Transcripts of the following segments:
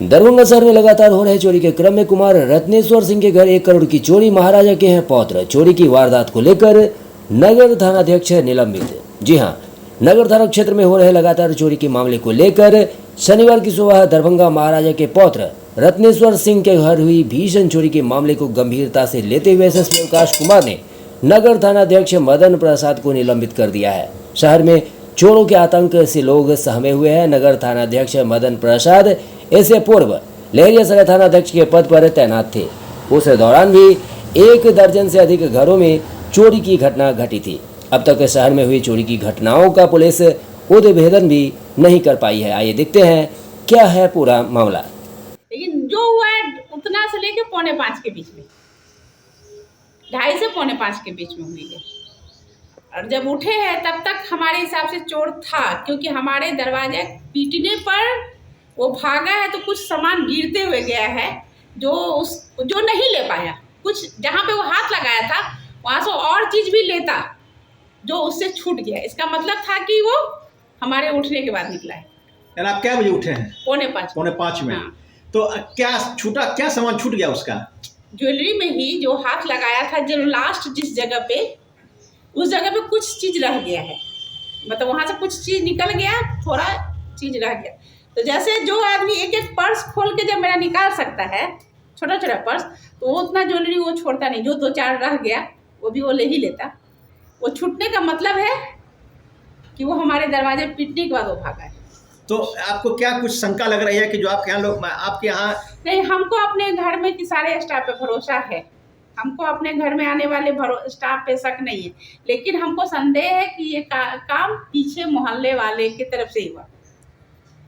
दरभंगा शहर में लगातार हो रहे चोरी के क्रम में कुमार रत्नेश्वर सिंह के घर 1 करोड़ की चोरी, महाराजा के हैं पौत्र। चोरी की वारदात को लेकर नगर थानाध्यक्ष निलंबित। जी हां, नगर थाना क्षेत्र में हो रहे लगातार चोरी के मामले को लेकर शनिवार की सुबह दरभंगा महाराजा के पौत्र रत्नेश्वर सिंह के घर हुई भीषण चोरी के मामले को गंभीरता से लेते हुए एसएसपी अवकाश कुमार ने नगर थानाध्यक्ष मदन प्रसाद को निलंबित कर दिया है। शहर में चोरों के आतंक से लोग सहमे हुए हैं। नगर थानाध्यक्ष मदन प्रसाद इससे पूर्व लहरियासराय थानाध्यक्ष के पद पर तैनात थे। उस दौरान भी 1 दर्जन से अधिक घरों में चोरी की घटना घटी थी। अब तक शहर में हुई चोरी की घटनाओं का पुलिस उद्भेदन भी नहीं कर पाई है। आइए देखते हैं क्या है पूरा मामला। लेकिन जो हुआ है उतना से लेके 4:45 के बीच में, 2:30 से 4:45 के बीच में हुई है। और जब उठे हैं तब तक हमारे हिसाब से चोर था, क्योंकि हमारे दरवाजे पीटने पर वो भागा है तो कुछ सामान गिरते हुए गया है जो नहीं ले पाया। कुछ जहाँ पे वो हाथ लगाया था वहाँ से और चीज़ भी लेता जो उससे छूट गया। इसका मतलब था कि वो हमारे उठने के बाद निकला है। यानी आप क्या बजे उठे हैं? 4:45। 4:45 में। हाँ। तो क्या छूटा, क्या सामान छूट गया उसका? ज्वेलरी में ही जो हाथ लगाया था, जो लास्ट जिस जगह पे, उस जगह पे कुछ चीज रह गया है। मतलब वहां से कुछ चीज निकल गया, थोड़ा चीज रह गया। तो जैसे जो आदमी एक एक पर्स खोल के जब मेरा निकाल सकता है, छोटा छोटा पर्स, तो वो उतना ज्वेलरी वो छोड़ता नहीं। जो 2-4 रह गया वो भी वो ले ही लेता। वो छूटने का मतलब है कि वो हमारे दरवाजे पीटने के बाद वो भागा है। तो आपको क्या कुछ शंका लग रही है कि जो आपके यहाँ लोग, आपके यहाँ? नहीं, हमको अपने घर में कि सारे स्टाफ पे भरोसा है। हमको अपने घर में आने वाले स्टाफ पे शक नहीं है, लेकिन हमको संदेह है कि ये काम पीछे मोहल्ले वाले की तरफ से ही हुआ,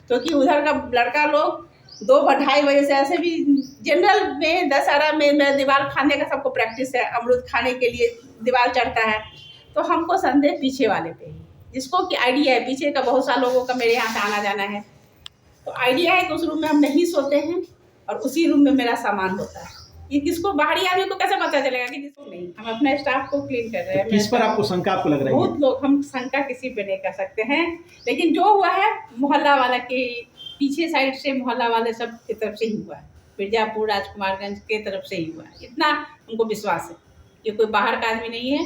क्योंकि उधर का लड़का लोग 2-2:30 बजे से, ऐसे भी जनरल में दशहरा में दीवार खाने का सबको प्रैक्टिस है, अमरूद खाने के लिए दीवार चढ़ता है। तो हमको संदेह पीछे वाले पे ही, जिसको कि आइडिया है, पीछे का बहुत सारे लोगों का मेरे यहाँ से आना जाना है, तो आइडिया है कि उस रूम में हम नहीं सोते हैं और उसी रूम में मेरा सामान होता है। ये किसको, बाहरी आदमी को कैसे पता चलेगा कि जिसको नहीं? हम अपने स्टाफ को क्लीन कर रहे हैं। किस पर आपको शंका आपको लग रही है? बहुत लोग, हम शंका किसी पे नहीं कर सकते हैं, लेकिन जो हुआ है मोहल्ला वाला के पीछे साइड से, मोहल्ला वाले सब की तरफ से ही हुआ है। मिर्जापुर, राजकुमारगंज के तरफ से ही हुआ है, इतना हमको विश्वास है। ये कोई बाहर का आदमी नहीं है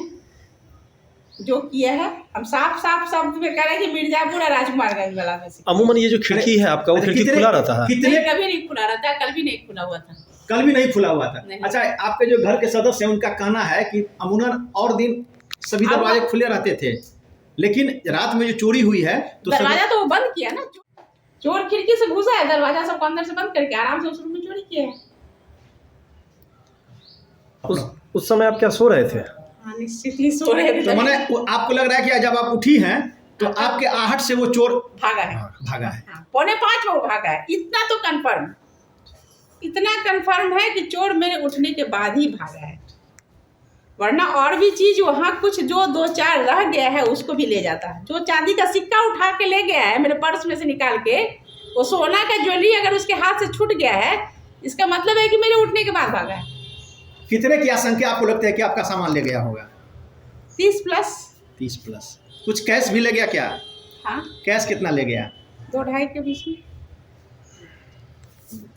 जो किया है। हम साफ शब्द में कह रहे हैं कि मिर्जापुर और राजकुमारगंज वाला में से। अमूमन ये जो खिड़की है आपका, वो खिड़की खुला रहता है? कितने कभी नहीं खुला रहता, कल भी नहीं खुला हुआ था। कल भी नहीं खुला हुआ था? अच्छा, आपके जो घर के सदस्य हैं उनका कहना है कि अमूमन और दिन सभी दरवाजे खुले रहते थे, लेकिन रात में जो चोरी हुई है तो दरवाजा तो वो बंद किया ना। चोर खिड़की से घुसा है, दरवाजा सबको अंदर से बंद करके आराम से उस रूम में चोरी किया है। उस समय आप क्या सो रहे थे? निश्चितली सो रहे थे। तो मैंने आपको लग रहा है कि जब आप उठी हैं तो आपके आहट से वो चोर भागा है। भागा है। 4:45 में वो भागा है, इतना तो कंफर्म, इतना कंफर्म है कि चोर मेरे उठने के बाद ही भागा है। वरना और भी चीज वहाँ कुछ जो 2-4 रह गया है उसको भी ले जाता है। जो चांदी का सिक्का उठा के ले गया है मेरे पर्स में से निकाल के, वो सोना का ज्वेलरी अगर उसके हाथ से छूट गया है, इसका मतलब है कि मेरे उठने के बाद भागा है। कितने की आशंका आपको लगता है कि आपका सामान ले गया होगा? 30 प्लस। 30 प्लस। कुछ कैश भी ले गया क्या? हाँ। कैश कितना ले गया? 2-2.5 के बीच में।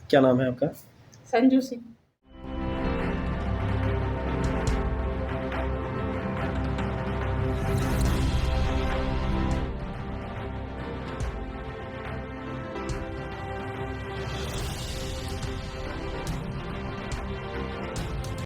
क्या नाम है आपका? संजू सिंह।